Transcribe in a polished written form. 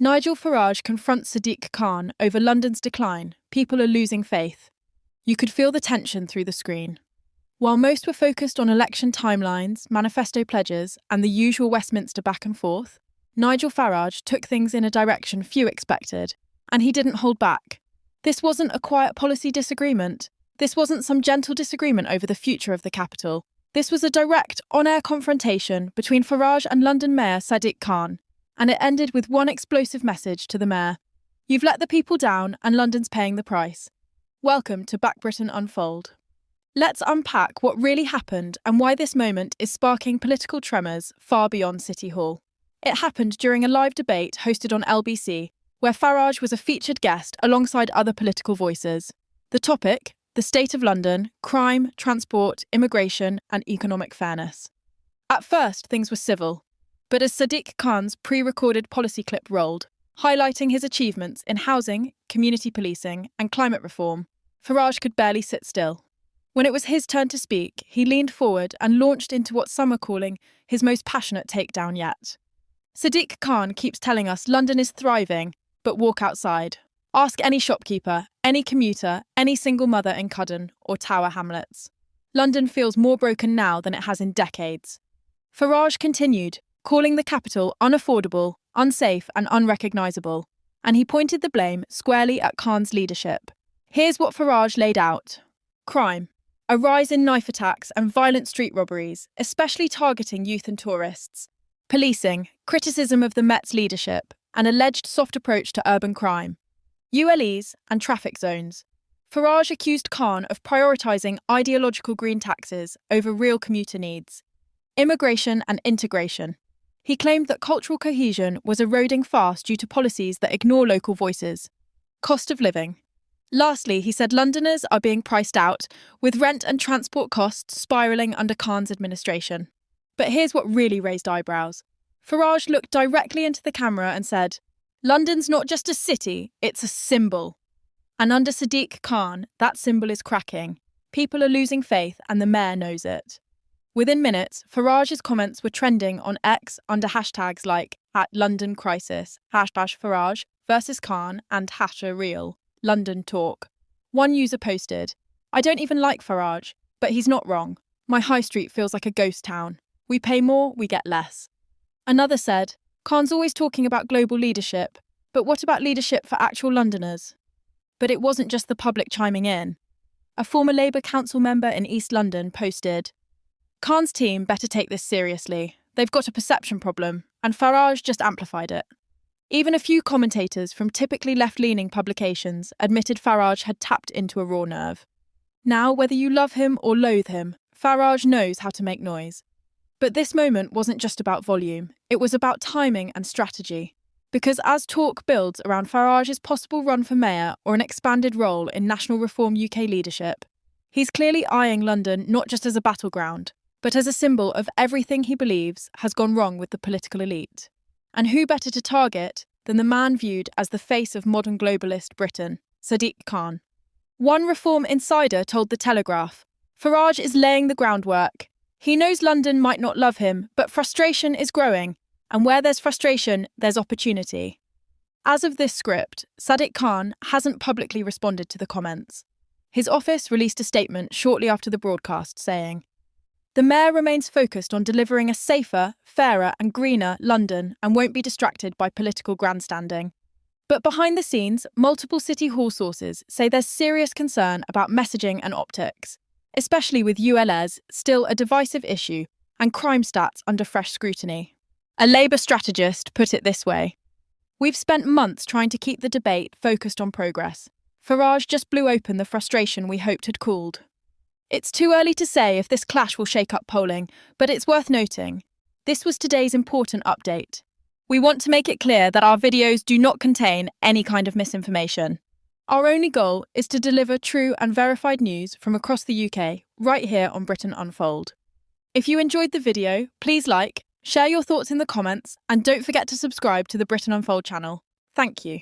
Nigel Farage confronts Sadiq Khan over London's decline. People are losing faith. You could feel the tension through the screen. While most were focused on election timelines, manifesto pledges, and the usual Westminster back and forth, Nigel Farage took things in a direction few expected, and he didn't hold back. This wasn't a quiet policy disagreement. This wasn't some gentle disagreement over the future of the capital. This was a direct, on-air confrontation between Farage and London Mayor Sadiq Khan, and it ended with one explosive message to the mayor. You've let the people down, and London's paying the price. Welcome to Back Britain Unfold. Let's unpack what really happened and why this moment is sparking political tremors far beyond City Hall. It happened during a live debate hosted on LBC, where Farage was a featured guest alongside other political voices. The topic: the state of London, crime, transport, immigration, and economic fairness. At first, things were civil, but as Sadiq Khan's pre-recorded policy clip rolled, highlighting his achievements in housing, community policing, and climate reform, Farage could barely sit still. When it was his turn to speak, he leaned forward and launched into what some are calling his most passionate takedown yet. Sadiq Khan keeps telling us London is thriving, but walk outside. Ask any shopkeeper, any commuter, any single mother in Cudden or Tower Hamlets. London feels more broken now than it has in decades. Farage continued, calling the capital unaffordable, unsafe and unrecognisable, and he pointed the blame squarely at Khan's leadership. Here's what Farage laid out. Crime. A rise in knife attacks and violent street robberies, especially targeting youth and tourists. Policing, criticism of the Met's leadership, an alleged soft approach to urban crime. ULEs and traffic zones. Farage accused Khan of prioritising ideological green taxes over real commuter needs. Immigration and integration. He claimed that cultural cohesion was eroding fast due to policies that ignore local voices. Cost of living. Lastly, he said Londoners are being priced out, with rent and transport costs spiralling under Khan's administration. But here's what really raised eyebrows. Farage looked directly into the camera and said, London's not just a city, it's a symbol. And under Sadiq Khan, that symbol is cracking. People are losing faith and the mayor knows it. Within minutes, Farage's comments were trending on X under hashtags like @LondonCrisis, #Farage versus Khan, and #Real. London Talk. One user posted, I don't even like Farage, but he's not wrong. My high street feels like a ghost town. We pay more, we get less. Another said, Khan's always talking about global leadership, but what about leadership for actual Londoners? But it wasn't just the public chiming in. A former Labour council member in East London posted, Khan's team better take this seriously. They've got a perception problem, and Farage just amplified it. Even a few commentators from typically left-leaning publications admitted Farage had tapped into a raw nerve. Now, whether you love him or loathe him, Farage knows how to make noise. But this moment wasn't just about volume, it was about timing and strategy. Because as talk builds around Farage's possible run for mayor or an expanded role in National Reform UK leadership, he's clearly eyeing London not just as a battleground, but as a symbol of everything he believes has gone wrong with the political elite. And who better to target than the man viewed as the face of modern globalist Britain, Sadiq Khan? One Reform insider told The Telegraph, Farage is laying the groundwork. He knows London might not love him, but frustration is growing, and where there's frustration, there's opportunity. As of this script, Sadiq Khan hasn't publicly responded to the comments. His office released a statement shortly after the broadcast saying, the mayor remains focused on delivering a safer, fairer and greener London and won't be distracted by political grandstanding. But behind the scenes, multiple City Hall sources say there's serious concern about messaging and optics, especially with ULEs still a divisive issue and crime stats under fresh scrutiny. A Labour strategist put it this way, we've spent months trying to keep the debate focused on progress. Farage just blew open the frustration we hoped had cooled. It's too early to say if this clash will shake up polling, but it's worth noting. This was today's important update. We want to make it clear that our videos do not contain any kind of misinformation. Our only goal is to deliver true and verified news from across the UK, right here on Britain Unfold. If you enjoyed the video, please like, share your thoughts in the comments, and don't forget to subscribe to the Britain Unfold channel. Thank you.